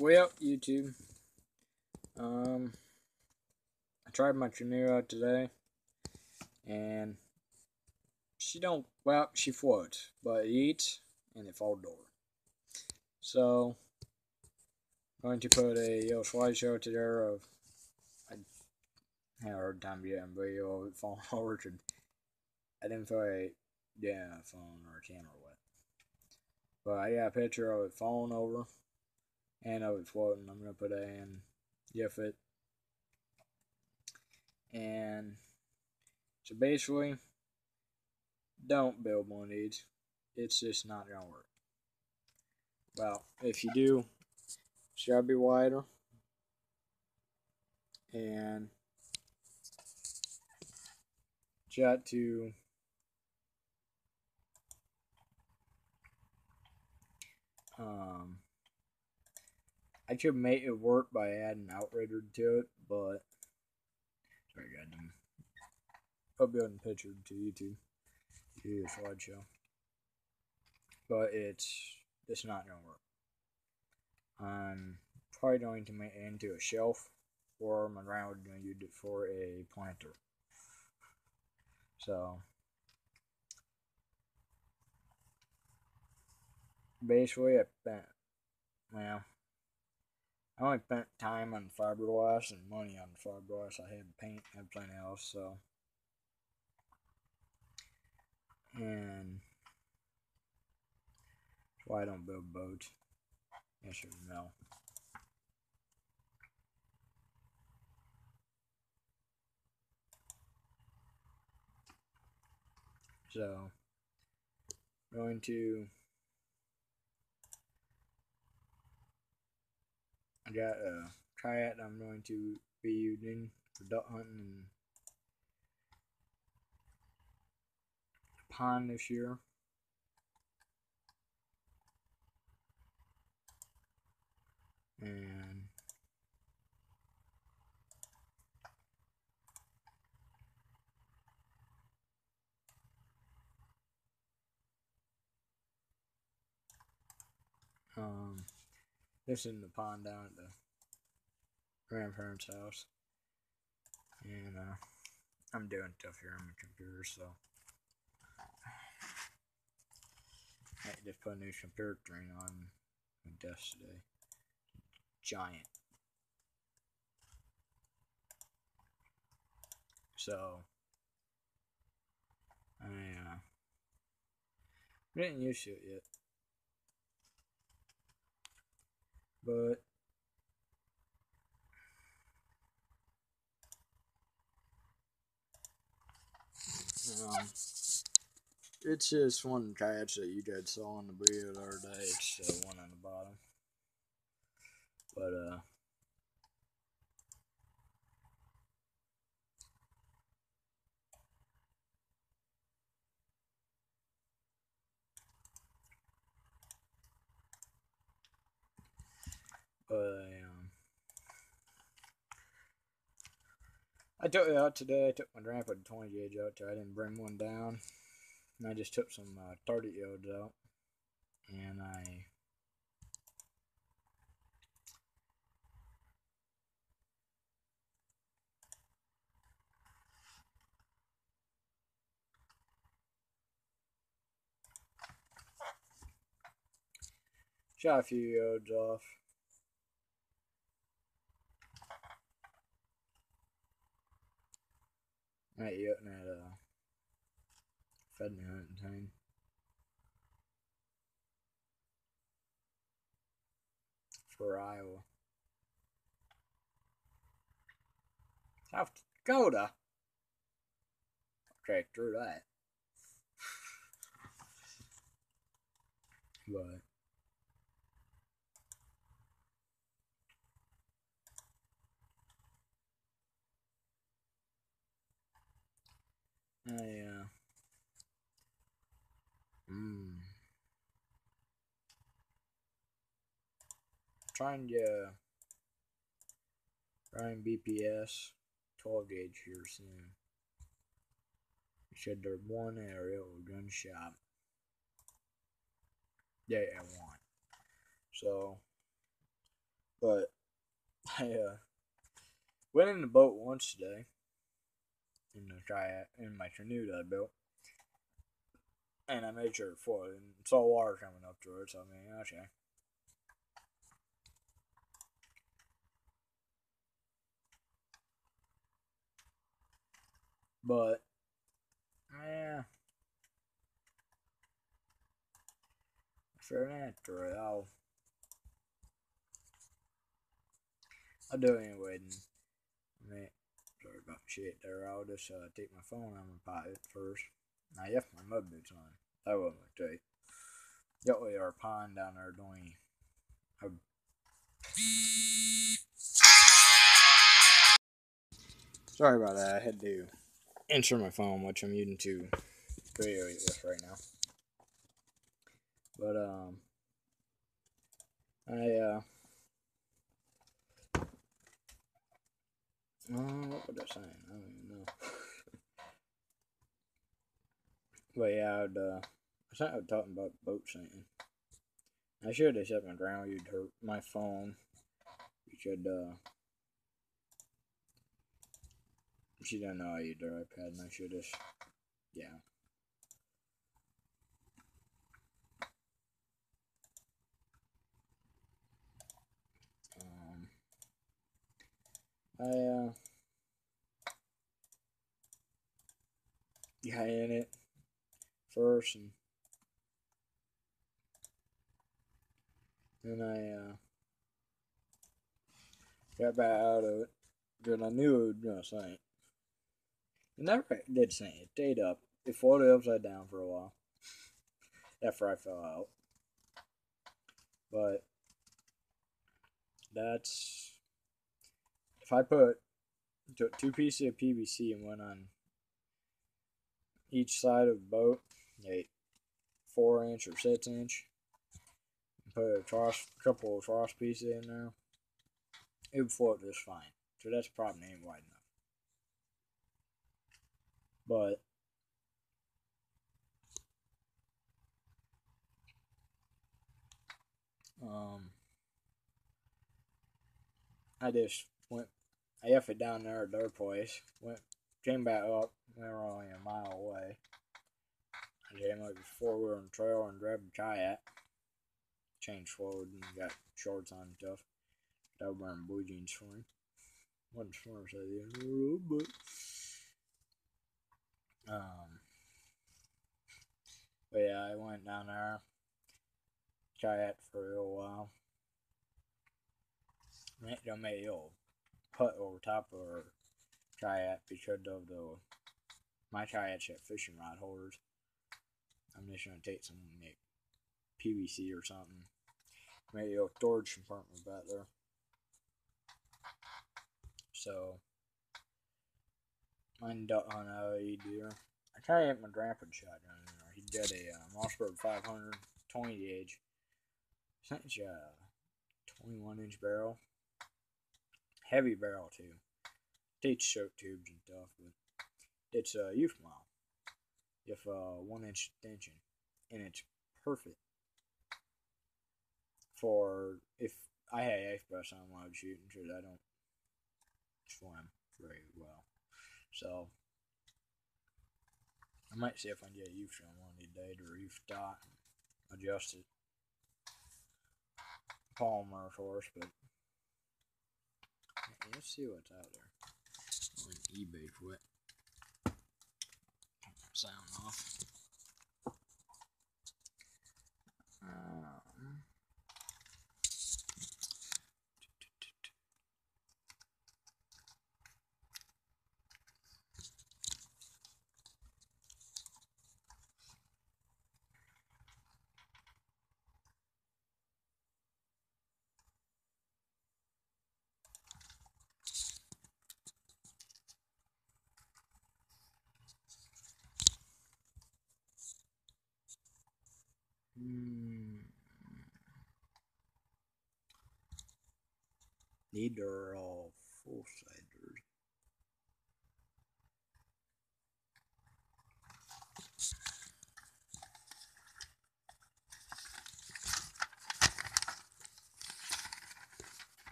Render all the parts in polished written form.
Well, YouTube, I tried my canoe out today, and she floats, but it eats, and it falls over. So, I'm going to put a little slideshow to there of, I had a hard time getting a video of it falling over. I didn't feel like getting a phone or a camera wet. But I got a picture of it falling over, and of it floating. I'm going to put that in GIF it. And so basically, don't build one of these. It's just not gonna work. Well, if you do, it's gotta be wider, and you got to I could make it work by adding an outrigger to it, but sorry, goddamn. Uploading a picture to YouTube, to a slideshow, but it's not gonna work. I'm probably going to make it into a shelf, or my grandma's going to use it for a planter. So basically, I only spent time on fiberglass and money on fiberglass. I had paint and everything else, so. And that's why I don't build boats. Yes or no. So, I'm going to. I got a kayak I'm going to be using for duck hunting in the pond this year. And this is in the pond down at the grandparents' house. And I'm doing stuff here on my computer, so I just put a new computer screen on my desk today. Giant. So I didn't use it yet, but it's just one kayak that you guys saw on the video the other day. It's the one on the bottom, but I took it out today. I took my grandpa 20 gauge out there. I didn't bring one down. And I just took some 30 gauge out. And I shot a few yods off. At F.Y.I. for Iowa. South Dakota. Okay, through that. But trying to Ryan BPS 12 gauge here soon. Said there's one area or gun shop that I want. So But I went in the boat once today in the kayak in my canoe that I built, and I made sure it floated. And saw water coming up to it, so I mean, okay. But yeah, fair after it, I'll do it anyway. And I mean, sorry about the shit there. I'll just take my phone out of my pocket first. Now, I left my mud boots on. That wasn't a mistake. That way, our pond down there don't. Sorry about that. I had to answer my phone, which I'm using to video this right now. But what was I saying? I don't even know. But yeah, I was talking about boat sinking. I should have said my grandma used my phone. She doesn't know I used her iPad, and I should have, yeah. I got in it first, and then I got back out of it because I knew it was gonna sink. It never did sink. It stayed up. It floated upside down for a while after I fell out. But that's if I took 2 pieces of PVC and went on each side of the boat, a 4-inch or 6-inch, and put a couple of cross pieces in there, it would float just fine. So that's probably ain't wide enough. But I just I left it down there at their place, came back up, we were only a mile away. I came up before we were on the trail and grabbed a kayak, changed clothes and got shorts on and stuff. I was wearing blue jeans for him. Wasn't smart as I did, but but yeah, I went down there, kayaked for a little while. I made a little hut over top of our kayak because of my kayaks have fishing rod holders. I'm just gonna take some like PVC or something. Maybe a little storage compartment back there. So mine duck hunt out of deer. I kayak my grandpa's shotgun in there. He got a Mossberg 500 20 gauge. I think it's a 21-inch barrel. Heavy barrel too. Takes choke tubes and stuff, but it's a youth mile. If 1-inch extension, and it's perfect for if I had ice breath on when I was shooting, because I don't swim very well. So I might see if I can get a youth on one of these days or a youth dot and adjust it. Polymer, of course, but let's see what's out there on eBay for it. Sound off. These are all full-siders.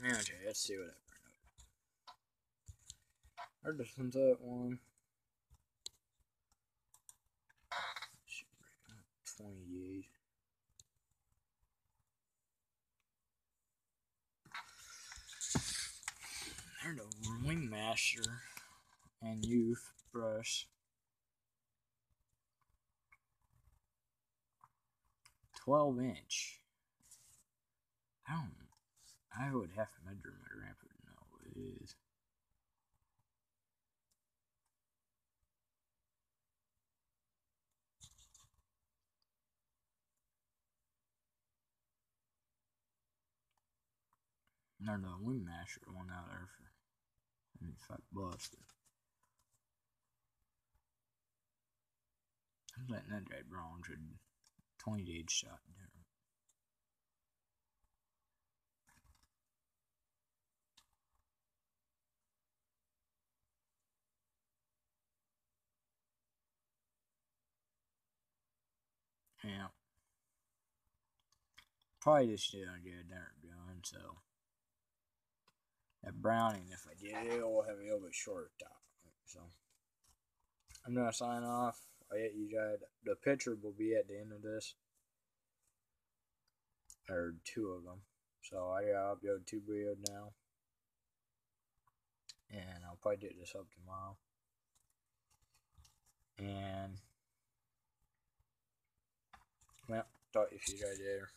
Okay, let's see what I burned up. Or this one's that one. 28. There's the Wingmaster and Youth brush. 12-inch. I would have to measure my grandpa to know what it is. There's the Wingmaster one out there for $5. I'm letting that guy bronze with 20-gauge shot there. Yeah. Probably just did a good gun, so that Browning, if I did, it will have a little bit shorter top. So I'm gonna sign off. You got the picture will be at the end of this, or 2 of them. So I gotta upload 2 videos now, and I'll probably get this up tomorrow. And well, talk to you guys later.